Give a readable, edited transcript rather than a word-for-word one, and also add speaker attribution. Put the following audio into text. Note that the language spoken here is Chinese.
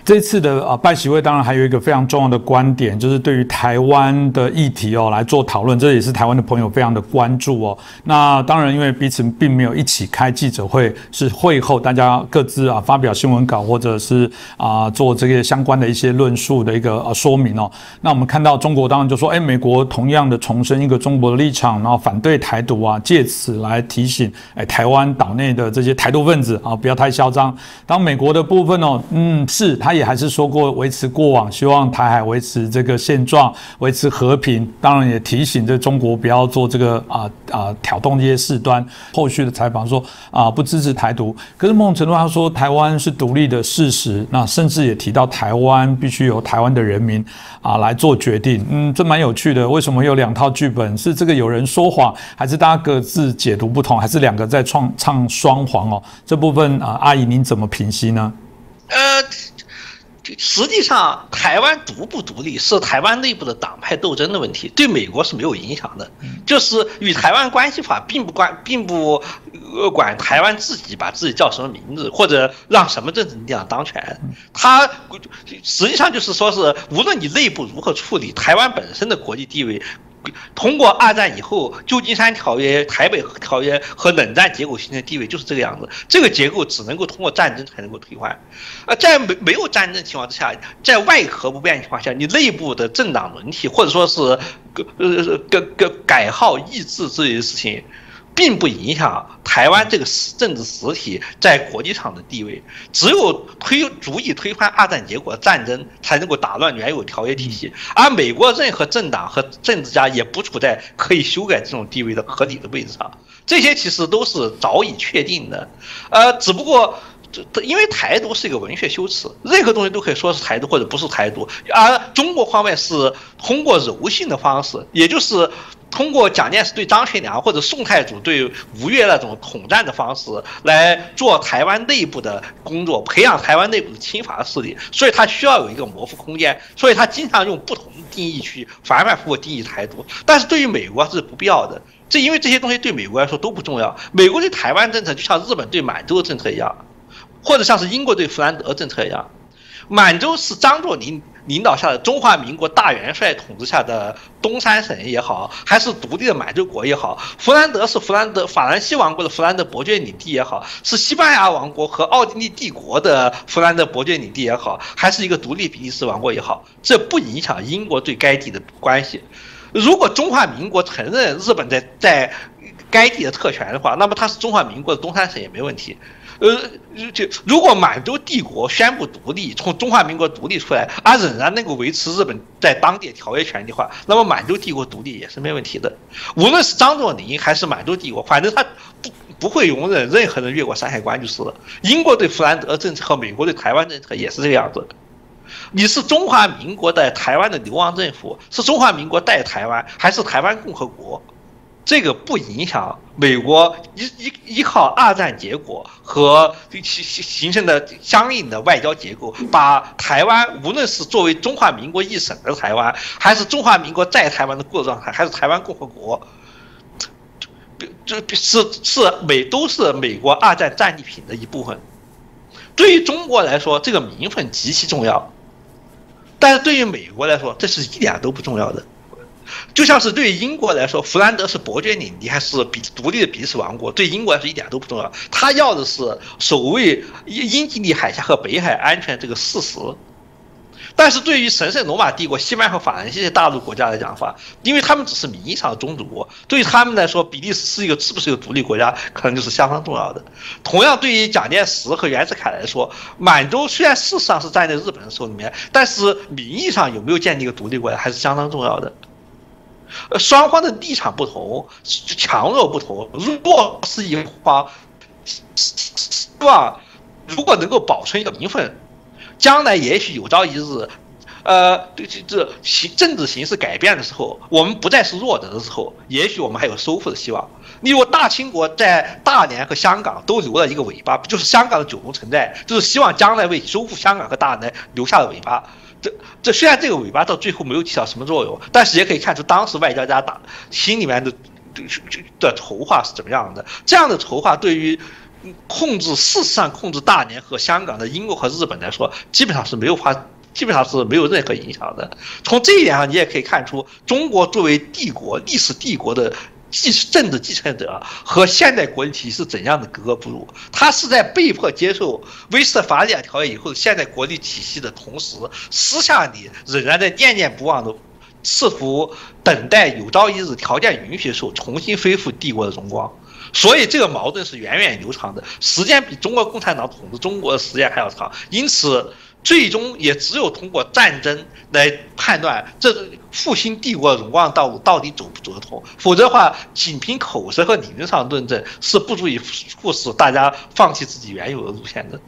Speaker 1: 这次的拜习会当然还有一个非常重要的观点，就是对于台湾的议题来做讨论，这也是台湾的朋友非常的关注。那当然，因为彼此并没有一起开记者会，是会后大家各自发表新闻稿，或者是做这个相关的一些论述的一个说明。那我们看到中国当然就说，美国同样的重申一个中国的立场，然后反对台独借此来提醒台湾岛内的这些台独分子不要太嚣张。当美国的部分是他也还是说过维持过往，希望台海维持这个现状，维持和平。当然也提醒这中国不要做这个挑动这些事端。后续的采访说不支持台独，可是某种程度他说台湾是独立的事实，那甚至也提到台湾必须由台湾的人民来做决定。这蛮有趣的。为什么有两套剧本？是这个有人说谎，还是大家各自解读不同，还是两个在唱双簧？这部分阿姨您怎么评析呢？
Speaker 2: 实际上，台湾独不独立是台湾内部的党派斗争的问题，对美国是没有影响的。就是与台湾关系法并不管台湾自己把自己叫什么名字，或者让什么政治力量当权。它实际上就是说是，无论你内部如何处理，台湾本身的国际地位。通过二战以后旧金山条约、台北条约和冷战结构形成的地位就是这个样子。这个结构只能够通过战争才能够退换。在没有战争情况之下，在外壳不变情况下，你内部的政党轮替或者说是改号易制这些事情，并不影响台湾这个政治实体在国际上的地位。只有足以推翻二战结果的战争，才能够打乱原有条约体系。而美国任何政党和政治家也不处在可以修改这种地位的合理的位置上。这些其实都是早已确定的。只不过因为台独是一个文学修辞，任何东西都可以说是台独或者不是台独，而中国方面是通过柔性的方式，也就是通过蒋介石对张学良或者宋太祖对吴越那种统战的方式来做台湾内部的工作，培养台湾内部的亲法势力，所以他需要有一个模糊空间，所以他经常用不同的定义去反反复复定义台独。但是对于美国是不必要的，因为这些东西对美国来说都不重要。美国对台湾政策就像日本对满洲的政策一样，或者像是英国对弗兰德政策一样。满洲是张作霖领导下的中华民国大元帅统治下的东三省也好，还是独立的满洲国也好，弗兰德是法兰西王国的弗兰德伯爵领地也好，是西班牙王国和奥地利帝国的弗兰德伯爵领地也好，还是一个独立比利时王国也好，这不影响英国对该地的关系。如果中华民国承认日本在该地的特权的话，那么它是中华民国的东三省也没问题。如果满洲帝国宣布独立，从中华民国独立出来，而仍然能够维持日本在当地条约权利的话，那么满洲帝国独立也是没问题的。无论是张作霖还是满洲帝国，反正他不会容忍任何人越过山海关就是了。英国对弗兰德政策和美国对台湾政策也是这个样子。你是中华民国在台湾的流亡政府，是中华民国带台湾，还是台湾共和国？这个不影响美国依靠二战结果和形成的相应的外交结构，把台湾无论是作为中华民国一省的台湾，还是中华民国在台湾的过渡状态，还是台湾共和国，都是美国二战战利品的一部分。对于中国来说，这个名分极其重要，但是对于美国来说，这是一点都不重要的。就像是对于英国来说，弗兰德是伯爵领地还是独立的比利时王国，对英国来说一点都不重要。他要的是守卫英吉利海峡和北海安全这个事实。但是对于神圣罗马帝国、西班牙和法兰西大陆国家来讲的话，因为他们只是名义上的宗主国，对于他们来说，比利时是不是一个独立国家，可能就是相当重要的。同样，对于蒋介石和袁世凯来说，满洲虽然事实上是站在日本人手里面，但是名义上有没有建立一个独立国家，还是相当重要的。双方的立场不同，强弱不同，弱势一方希望如果能够保存一个名分，将来也许有朝一日，政治形势改变的时候，我们不再是弱者的时候，也许我们还有收复的希望。例如大清国在大连和香港都留了一个尾巴，就是香港的九龙城寨，就是希望将来为收复香港和大连留下的尾巴。这虽然这个尾巴到最后没有起到什么作用，但是也可以看出当时外交家心里面的筹划是怎么样的。这样的筹划对于事实上控制大连和香港的英国和日本来说，基本上是没有任何影响的。从这一点上，你也可以看出，中国作为历史帝国的政治继承者和现代国力体系是怎样的格格不入。他是在被迫接受威斯特伐利亚条约以后的现代国力体系的同时，私下里仍然在念念不忘的试图等待有朝一日条件允许的时候重新恢复帝国的荣光。所以这个矛盾是源远流长的，时间比中国共产党统治中国的时间还要长。因此，最终也只有通过战争来判断这复兴帝国荣光的道路到底走不走得通，否则的话，仅凭口舌和理论上论证是不足以促使大家放弃自己原有的路线的。